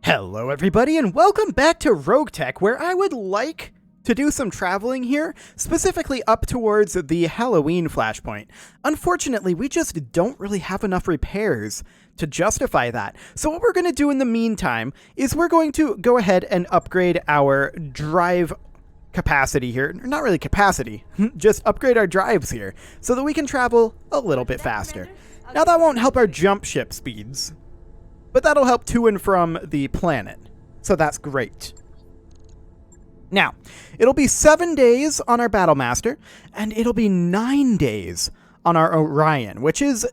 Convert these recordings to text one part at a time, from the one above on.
Hello everybody and welcome back to RogueTech, where I would like to do some traveling here, specifically up towards the Halloween flashpoint. Unfortunately, we just don't really have enough repairs to justify that. So what we're going to do in the meantime is we're going to go ahead and upgrade our drive capacity here. Not really capacity, just upgrade our drives here so that we can travel a little bit faster. Now that won't help our jump ship speeds, but that'll help to and from the planet. So that's great. Now, it'll be 7 days on our Battlemaster, and it'll be 9 days on our Orion, which is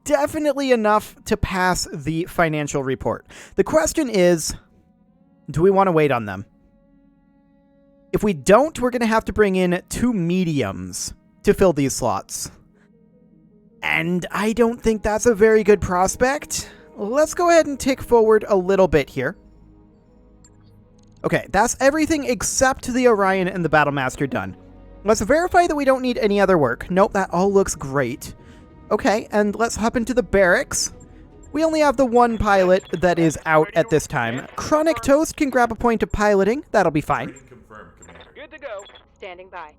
definitely enough to pass the financial report. The question is, do we want to wait on them? If we don't, we're going to have to bring in 2 mediums to fill these slots. And I don't think that's a very good prospect. Let's go ahead and tick forward a little bit here. Okay, that's everything except the Orion and the Battlemaster done. Let's verify that we don't need any other work. Nope, that all looks great. Okay, and let's hop into the barracks. We only have the 1 pilot that is out at this time. Chronic Toast can grab a point of piloting. That'll be fine. Good to go. Standing by.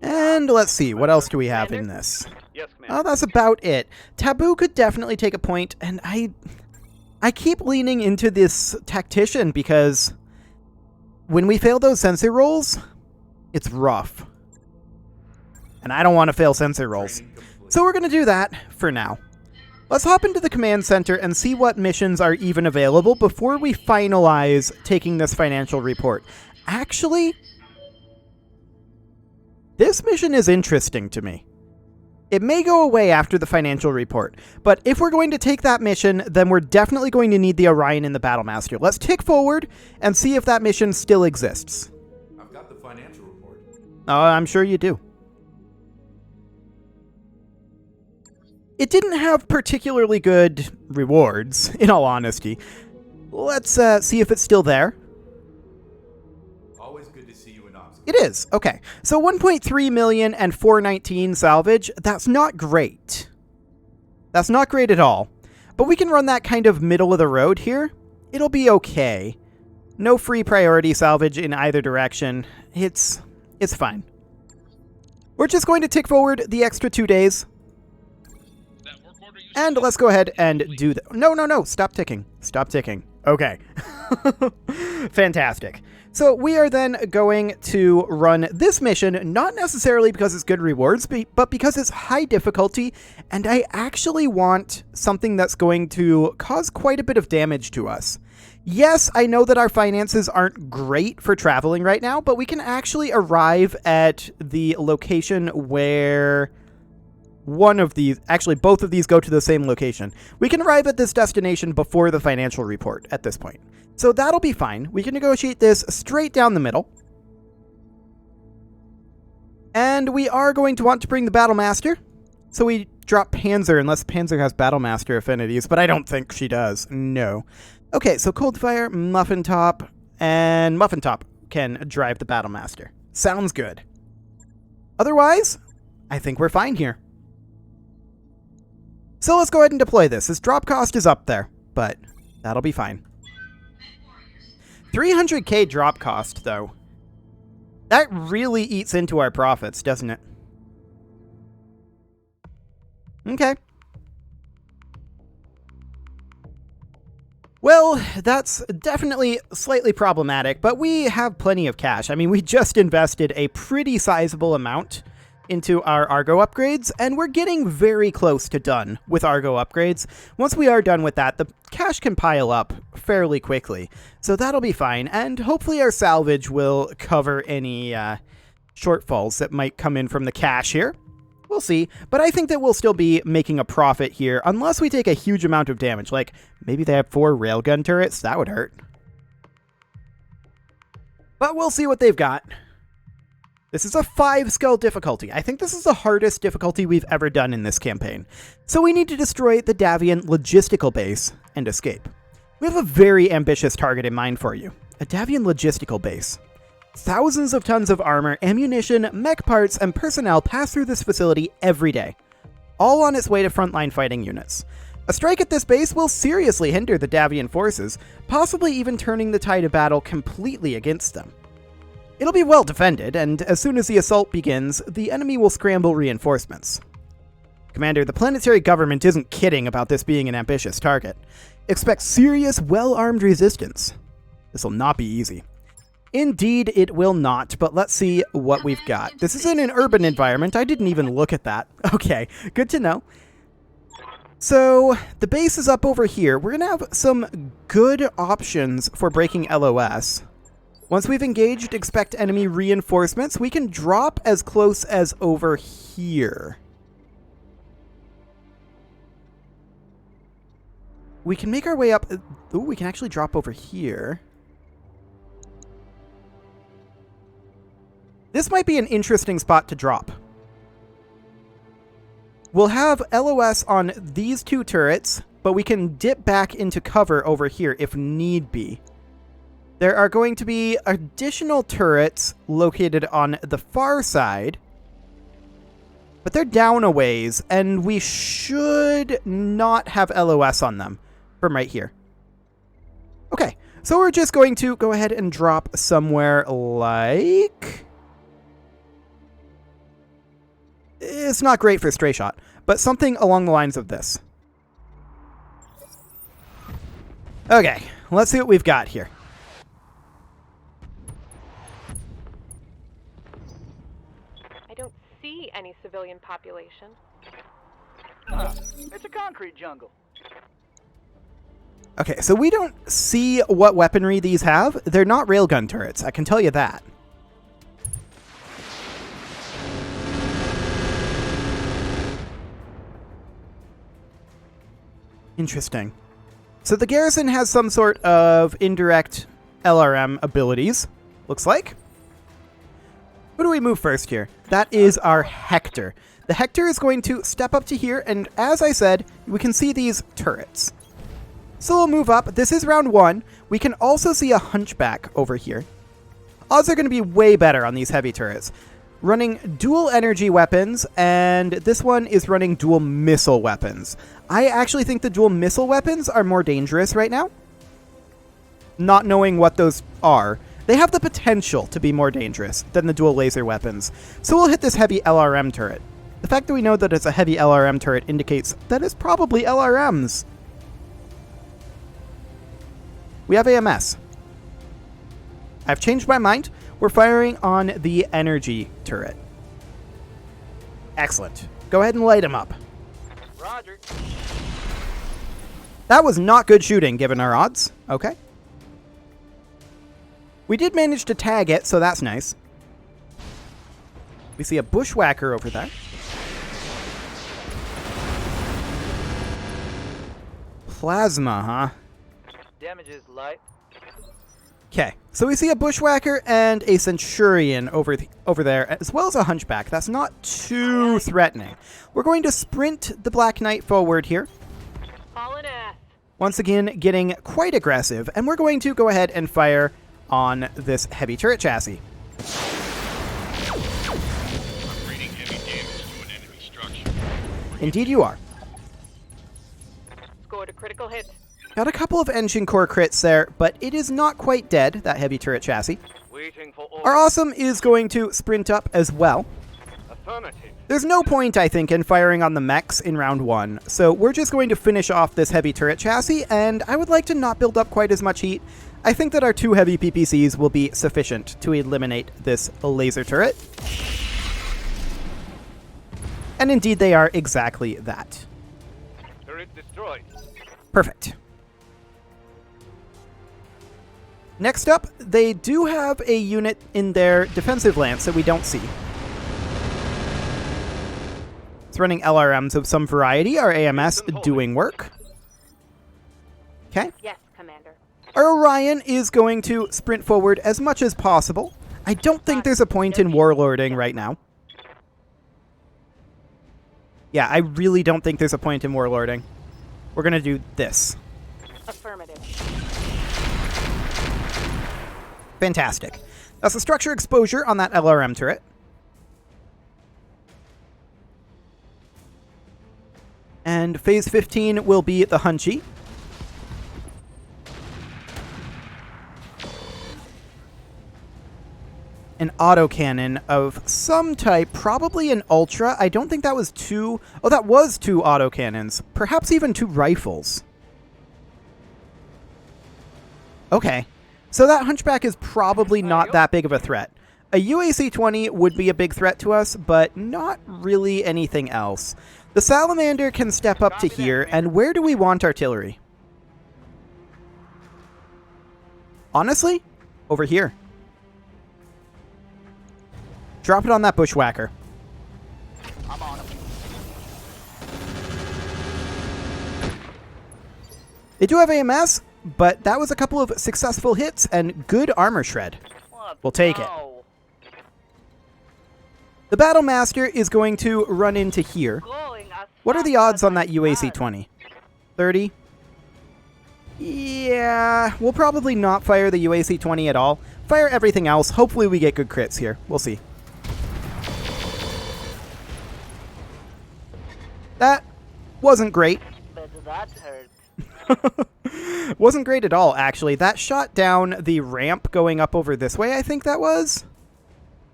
And let's see, what else do we have in this? Yes, Commander. Oh, that's about it. Taboo could definitely take a point, and I keep leaning into this tactician because when we fail those sensor rolls, it's rough. And I don't want to fail sensor rolls. So we're going to do that for now. Let's hop into the command center and see what missions are even available before we finalize taking this financial report. Actually, this mission is interesting to me. It may go away after the financial report, but if we're going to take that mission, then we're definitely going to need the Orion and the Battlemaster. Let's tick forward and see if that mission still exists. I've got the financial report. Oh, I'm sure you do. It didn't have particularly good rewards, in all honesty. Let's see if it's still there. Always good to see you in ops. It is. Okay. So 1.3 million and 419 salvage. That's not great. That's not great at all. But we can run that kind of middle of the road here. It'll be okay. No free priority salvage in either direction. It's fine. We're just going to tick forward the extra 2 days. And let's go ahead and do that. No. Stop ticking. Stop ticking. Okay. Fantastic. So we are then going to run this mission, not necessarily because it's good rewards, but because it's high difficulty, and I actually want something that's going to cause quite a bit of damage to us. Yes, I know that our finances aren't great for traveling right now, but we can actually arrive at the location where one of these, actually both of these go to the same location. We can arrive at this destination before the financial report at this point. So that'll be fine. We can negotiate this straight down the middle. And we are going to want to bring the Battlemaster. So we drop Panzer, unless Panzer has Battlemaster affinities, but I don't think she does. No. Okay, so Coldfire, Muffin Top, and Muffin Top can drive the Battlemaster. Sounds good. Otherwise, I think we're fine here. So let's go ahead and deploy this. This drop cost is up there, but that'll be fine. 300k drop cost, though. That really eats into our profits, doesn't it? Okay. Well, that's definitely slightly problematic, but we have plenty of cash. I mean, we just invested a pretty sizable amount into our Argo upgrades, and we're getting very close to done with Argo upgrades. Once we are done with that, the cash can pile up fairly quickly, so that'll be fine, and hopefully our salvage will cover any shortfalls that might come in from the cash here. We'll see, but I think that we'll still be making a profit here, unless we take a huge amount of damage, like maybe they have 4 railgun turrets. That would hurt. But we'll see what they've got. This is a 5 skill difficulty. I think this is the hardest difficulty we've ever done in this campaign. So we need to destroy the Davian logistical base and escape. We have a very ambitious target in mind for you. A Davian logistical base. Thousands of tons of armor, ammunition, mech parts, and personnel pass through this facility every day, all on its way to frontline fighting units. A strike at this base will seriously hinder the Davian forces, possibly even turning the tide of battle completely against them. It'll be well defended, and as soon as the assault begins, the enemy will scramble reinforcements. Commander, the planetary government isn't kidding about this being an ambitious target. Expect serious, well-armed resistance. This will not be easy. Indeed, it will not, but let's see what we've got. This is in an urban environment. I didn't even look at that. Okay, good to know. So, the base is up over here. We're going to have some good options for breaking LOS. Once we've engaged, expect enemy reinforcements. We can drop as close as over here. We can make our way up. Ooh, we can actually drop over here. This might be an interesting spot to drop. We'll have LOS on these two turrets, but we can dip back into cover over here if need be. There are going to be additional turrets located on the far side, but they're down a ways, and we should not have LOS on them from right here. Okay, so we're just going to go ahead and drop somewhere like... It's not great for stray shot, but something along the lines of this. Okay, let's see what we've got here. I don't see any civilian population. It's a concrete jungle. Okay, so we don't see what weaponry these have. They're not railgun turrets, I can tell you that. Interesting. So the garrison has some sort of indirect LRM abilities, looks like. Who do we move first here? That is our Hector. The Hector is going to step up to here, and as I said, we can see these turrets. So we'll move up. This is round one. We can also see a hunchback over here. Odds are going to be way better on these heavy turrets. Running dual energy weapons, and this one is running dual missile weapons. I actually think the dual missile weapons are more dangerous right now. Not knowing what those are. They have the potential to be more dangerous than the dual laser weapons. So we'll hit this heavy LRM turret. The fact that we know that it's a heavy LRM turret indicates that it's probably LRMs. We have AMS. I've changed my mind. We're firing on the energy turret. Excellent. Go ahead and light him up. Roger. That was not good shooting, given our odds. Okay. We did manage to tag it, so that's nice. We see a bushwhacker over there. Plasma, huh? Damage is light. Okay, so we see a bushwhacker and a centurion over there, as well as a hunchback. That's not too threatening. We're going to sprint the Black Knight forward here. Hauling ass. Once again, getting quite aggressive, and we're going to go ahead and fire on this heavy turret chassis. I'm reading heavy damage to an enemy structure. Indeed you are. Scored a critical hit. Got a couple of engine core crits there, but it is not quite dead, that heavy turret chassis. Waiting for order. Our Awesome is going to sprint up as well. Affirmative. There's no point, I think, in firing on the mechs in round one, so we're just going to finish off this heavy turret chassis, and I would like to not build up quite as much heat. I think that our two heavy PPCs will be sufficient to eliminate this laser turret. And indeed, they are exactly that. Turret destroyed. Perfect. Next up, they do have a unit in their defensive lance that we don't see. It's running LRMs of some variety. Our AMS doing work. Okay. Yes, Commander. Our Orion is going to sprint forward as much as possible. I don't think there's a point in warlording right now. Yeah, I really don't think there's a point in warlording. We're going to do this. Affirmative. Fantastic. That's the structure exposure on that LRM turret. And phase 15 will be the Hunchy. An autocannon of some type, probably an Ultra. I don't think that was two... Oh, that was two autocannons. Perhaps even two rifles. Okay. So that Hunchback is probably not that big of a threat. A UAC-20 would be a big threat to us, but not really anything else. The Salamander can step up to here, and where do we want artillery? Honestly, over here. Drop it on that Bushwhacker. I'm on him. They do have AMS, but that was a couple of successful hits and good armor shred. We'll take it. The Battlemaster is going to run into here. What are the odds on that UAC-20? 30? Yeah, we'll probably not fire the UAC-20 at all. Fire everything else. Hopefully we get good crits here. We'll see. That wasn't great. But that hurt. Wasn't great at all, actually. That shot down the ramp going up over this way, I think that was.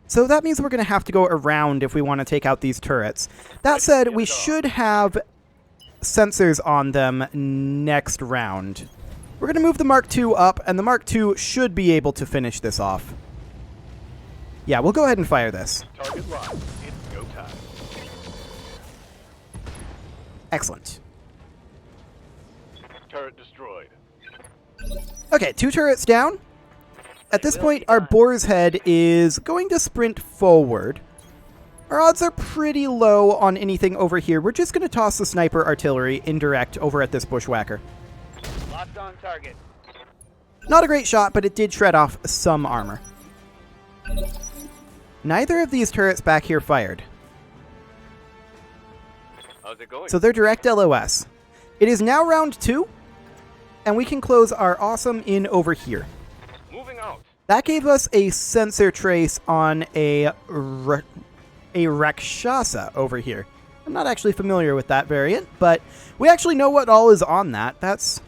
So that means we're going to have to go around if we want to take out these turrets. That said, we should have sensors on them next round. We're going to move the Mark II up, and the Mark II should be able to finish this off. Yeah, we'll go ahead and fire this. Target locked. It's go time. Excellent. Turret destroyed. Okay, 2 turrets down. At this point, our Boar's Head is going to sprint forward. Our odds are pretty low on anything over here. We're just going to toss the sniper artillery indirect over at this Bushwhacker. Locked on target. Not a great shot, but it did shred off some armor. Neither of these turrets back here fired. How's it going? So they're direct LOS. It is now round 2, and we can close our awesome in over here. Moving out. That gave us a sensor trace on a Rakshasa over here. I'm not actually familiar with that variant, but we actually know what all is on that. That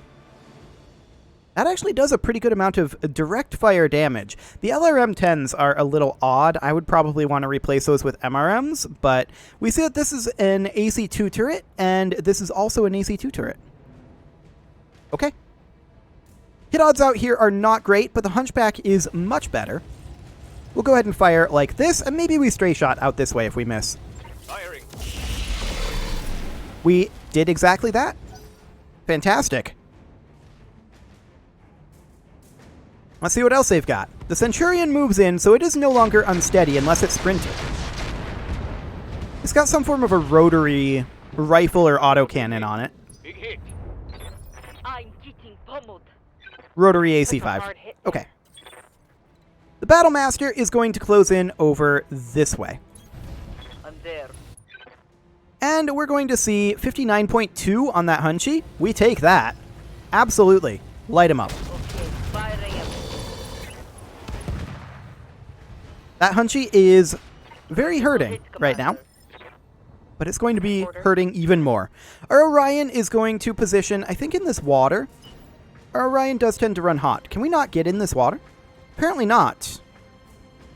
actually does a pretty good amount of direct fire damage. The LRM-10s are a little odd. I would probably want to replace those with MRMs, but we see that this is an AC-2 turret, and this is also an AC-2 turret. Okay. Hit odds out here are not great, but the Hunchback is much better. We'll go ahead and fire like this, and maybe we stray shot out this way if we miss. Firing. We did exactly that. Fantastic. Let's see what else they've got. The Centurion moves in, so it is no longer unsteady unless it's sprinted. It's got some form of a rotary rifle or autocannon on it. Big hit. I'm getting pummeled. Rotary That's a AC-5. hard hit. Okay. The Battlemaster is going to close in over this way. I'm there. And we're going to see 59.2 on that Hunchy. We take that. Absolutely. Light him up. Okay, firing him. That Hunchy is very hurting right now, but it's going to be hurting even more. Our Orion is going to position, I think, in this water. Our Orion does tend to run hot. Can we not get in this water? Apparently not.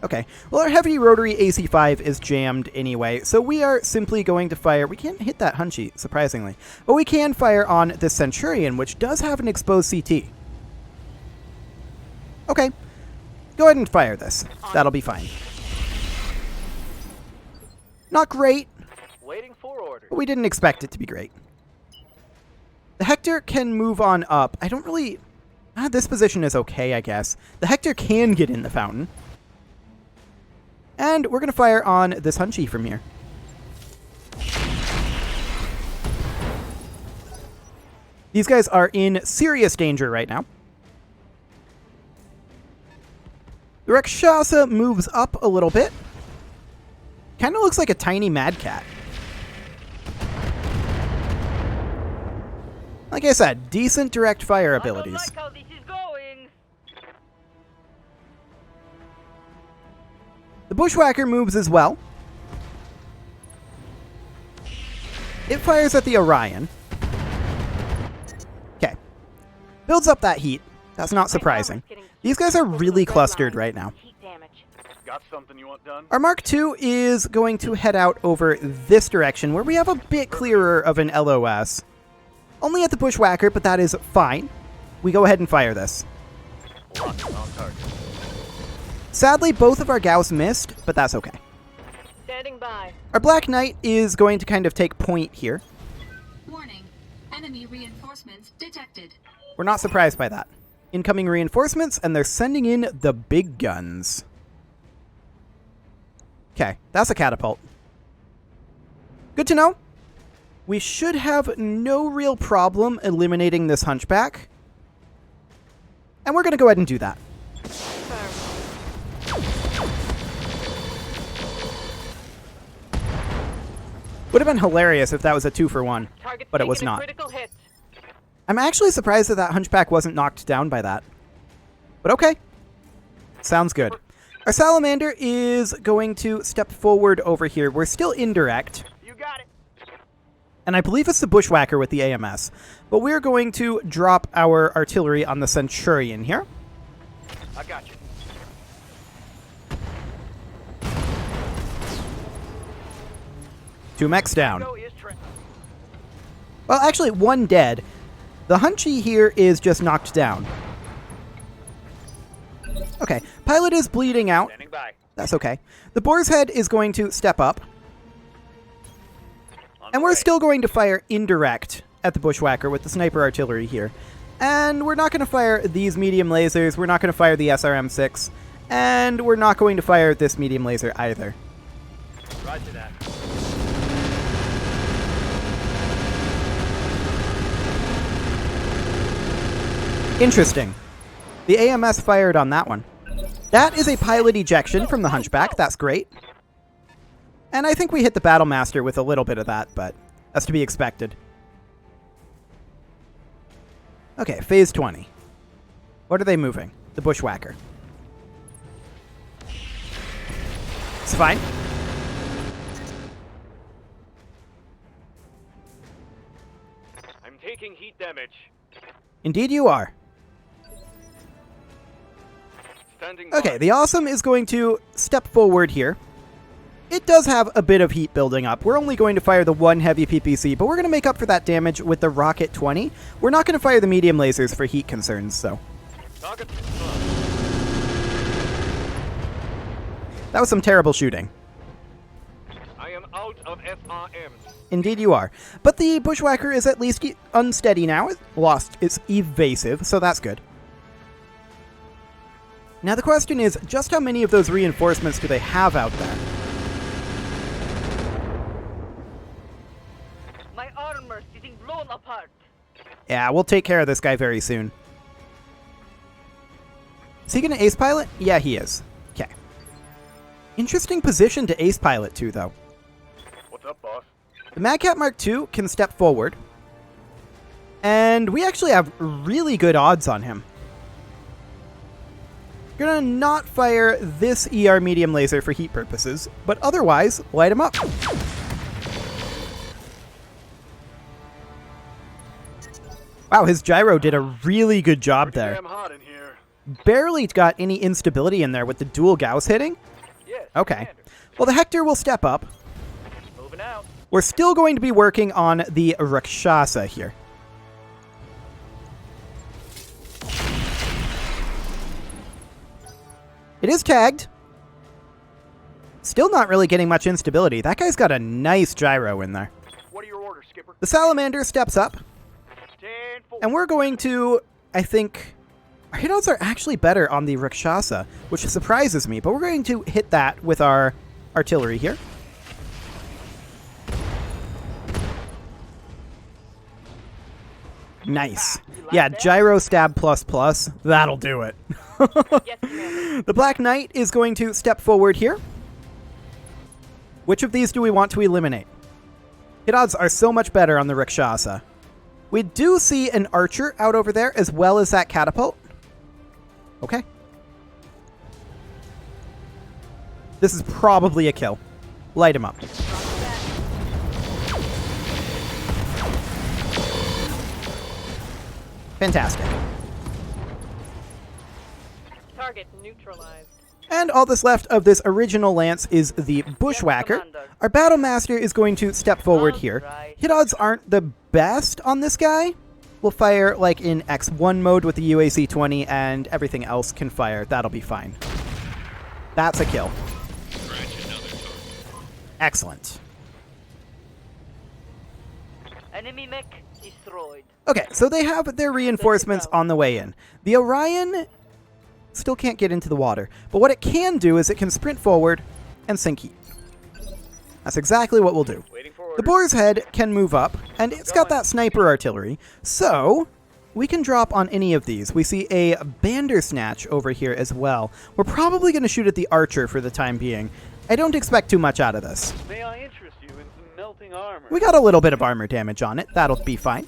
Okay. Well, our heavy rotary AC-5 is jammed anyway, so we are simply going to fire. We can't hit that Hunchy, surprisingly. But we can fire on the Centurion, which does have an exposed CT. Okay. Go ahead and fire this. That'll be fine. Not great, Waiting for orders. but we didn't expect it to be great. The Hector can move on up. I don't really... this position is okay, I guess. The Hector can get in the fountain. And we're going to fire on this Hunchy from here. These guys are in serious danger right now. The Rakshasa moves up a little bit. Kind of looks like a tiny Mad Cat. Like I said, decent direct fire abilities. I don't like how this is going. The Bushwhacker moves as well. It fires at the Orion. Okay. Builds up that heat. That's not surprising. These guys are really clustered right now. Heat damage. Got something you want done? Our Mark II is going to head out over this direction where we have a bit clearer of an LOS. Only at the Bushwhacker, but that is fine. We go ahead and fire this. Locked on target. Sadly, both of our Gauss missed, but that's okay. Standing by. Our Black Knight is going to kind of take point here. Warning. Enemy reinforcements detected. We're not surprised by that. Incoming reinforcements, and they're sending in the big guns. Okay, that's a catapult. Good to know. We should have no real problem eliminating this hunchback. And we're going to go ahead and do that. Would have been hilarious if that was a 2-for-1, Target's but it was taking a not. critical hit. I'm actually surprised that that hunchback wasn't knocked down by that. But okay. Sounds good. Our salamander is going to step forward over here. We're still indirect. You got it. And I believe it's the Bushwhacker with the AMS. But we're going to drop our artillery on the Centurion here. I got you. Two mechs down. Go is tra- Well, actually, one dead. The Hunchy here is just knocked down. Okay, pilot is bleeding out. Standing by. That's okay. The Boar's Head is going to step up. On And my we're way. still going to fire indirect at the Bushwhacker with the sniper artillery here. And we're not going to fire these medium lasers. We're not going to fire the SRM-6. And we're not going to fire this medium laser either. Roger that. Interesting. The AMS fired on that one. That is a pilot ejection from the Hunchback. That's great. And I think we hit the Battlemaster with a little bit of that, but that's to be expected. Okay, phase 20. What are they moving? The Bushwhacker. It's fine. I'm taking heat damage. Indeed you are. Standing by. Okay, the Awesome is going to step forward here. It does have a bit of heat building up. We're only going to fire the one heavy PPC, but we're going to make up for that damage with the Rocket 20. We're not going to fire the medium lasers for heat concerns, so. Target. That was some terrible shooting. I am out of SRMs. Indeed you are. But the Bushwhacker is at least unsteady now. It lost its evasive, so that's good. Now the question is, just how many of those reinforcements do they have out there? My armor's getting blown apart. Yeah, we'll take care of this guy very soon. Is he going to ace pilot? Yeah, he is. Okay. Interesting position to ace pilot to, though. What's up, boss? The Madcat Mark II can step forward. And we actually have really good odds on him. Gonna not fire this ER medium laser for heat purposes, but otherwise, light him up. Wow, his gyro did a really good job there. Damn hot in here. Barely got any instability in there with the dual Gauss hitting. Yes. Okay. Commander. Well, the Hector will step up. Moving out. We're still going to be working on the Rakshasa here. It is tagged. Still not really getting much instability. That guy's got a nice gyro in there. What are your orders, Skipper? The Salamander steps up, 10-4. and we're going to, I think, our hit odds are actually better on the Rakshasa, which surprises me, but we're going to hit that with our artillery here. Nice. Yeah, gyro stab plus. That'll do it. Yes, Commander. The Black Knight is going to step forward here. Which of these do we want to eliminate? Hit odds are so much better on the Rakshasa. We do see an archer out over there as well as that catapult. Okay. This is probably a kill. Light him up. Fantastic. Target neutralized. And all that's left of this original lance is the Bushwhacker. Our Battle Master is going to step forward here. Hit odds aren't the best on this guy. We'll fire like in X1 mode with the UAC-20 and everything else can fire. That'll be fine. That's a kill. Excellent. Enemy mech destroyed. Okay, so they have their reinforcements on the way in. The Orion still can't get into the water, but what it can do is it can sprint forward and sink heat. That's exactly what we'll do. The Boar's Head can move up, and it's got that sniper artillery, so we can drop on any of these. We see a Bandersnatch over here as well. We're probably going to shoot at the Archer for the time being. I don't expect too much out of this. May I interest you in some melting armor? We got a little bit of armor damage on it. That'll be fine.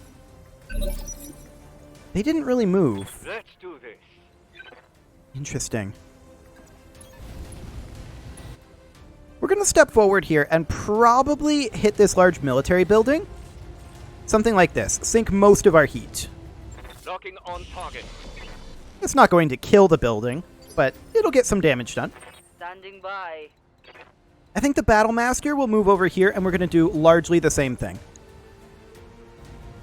They didn't really move. Let's do this. Interesting. We're going to step forward here and probably hit this large military building. Something like this. Sink most of our heat. Locking on target. It's not going to kill the building, but it'll get some damage done. Standing by. I think the Battle Master will move over here and we're going to do largely the same thing.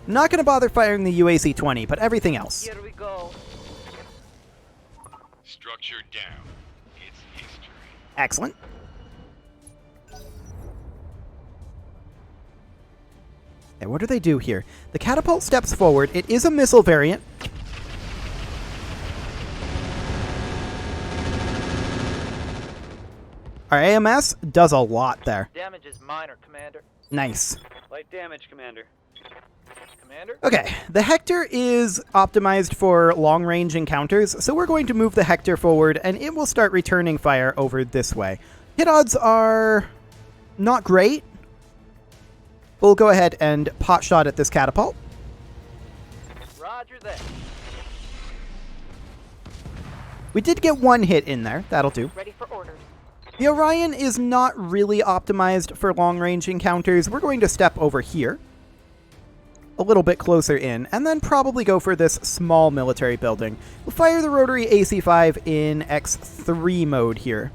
Not going to bother firing the UAC-20, but everything else. Here we go. Structure down. It's history. Excellent. Okay, what do they do here? The catapult steps forward. It is a missile variant. Our AMS does a lot there. Damage is minor, Commander. Nice. Light damage, Commander. Commander? Okay, the Hector is optimized for long-range encounters, so we're going to move the Hector forward, and it will start returning fire over this way. Hit odds are not great. We'll go ahead and pot shot at this catapult. Roger that. We did get one hit in there. That'll do. Ready for orders. The Orion is not really optimized for long-range encounters. We're going to step over here, a little bit closer in, and then probably go for this small military building. We'll fire the rotary AC-5 in X3 mode here,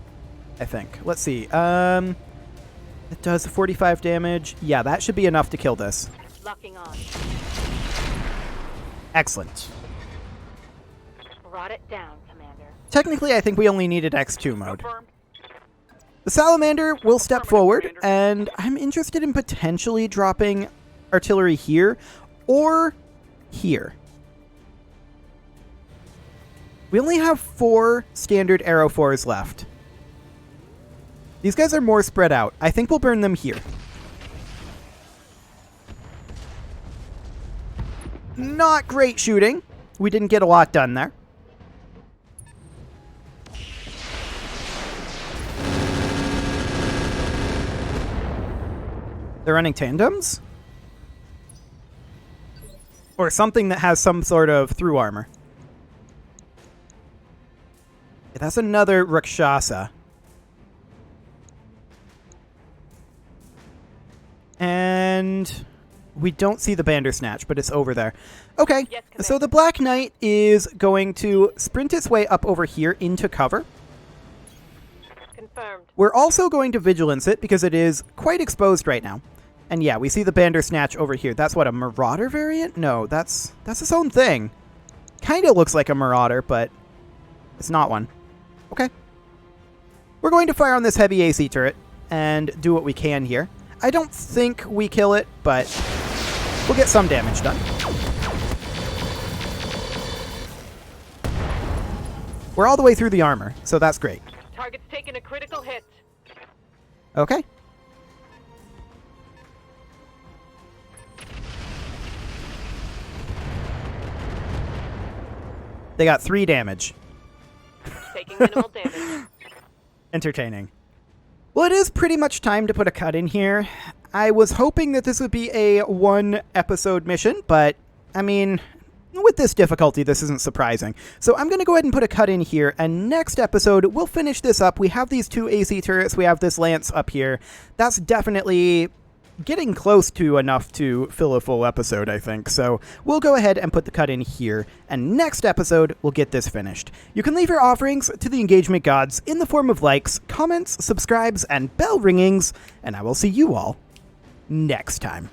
I think. Let's see. It does 45 damage. Yeah, that should be enough to kill this. Locking on. Excellent. Brought it down, Commander. Technically, I think we only needed X2 mode. Confirmed. The Salamander will step forward, and I'm interested in potentially dropping artillery here or here. We only have 4 standard Arrow 4s left. These guys are more spread out. I think we'll burn them here. Not great shooting. We didn't get a lot done there. They're running tandems? Or something that has some sort of through armor. Yeah, that's another Rakshasa. And we don't see the Bandersnatch, but it's over there. Okay, Yes, so the Black Knight is going to sprint its way up over here into cover. Confirmed. We're also going to Vigilance it because it is quite exposed right now. And yeah, we see the Bandersnatch over here. That's what, a Marauder variant? No, that's its own thing. Kind of looks like a Marauder, but it's not one. Okay. We're going to fire on this heavy AC turret and do what we can here. I don't think we kill it, but we'll get some damage done. We're all the way through the armor, so that's great. Target's taken a critical hit. Okay. They got 3 damage. Taking minimal damage. Entertaining. Well, it is pretty much time to put a cut in here. I was hoping that this would be a 1-episode mission, but, I mean, with this difficulty, this isn't surprising. So I'm going to go ahead and put a cut in here, and next episode, we'll finish this up. We have these 2 AC turrets. We have this lance up here. That's definitely getting close to enough to fill a full episode, I think. So we'll go ahead and put the cut in here, and next episode, we'll get this finished. You can leave your offerings to the engagement gods in the form of likes, comments, subscribes, and bell ringings, and I will see you all next time.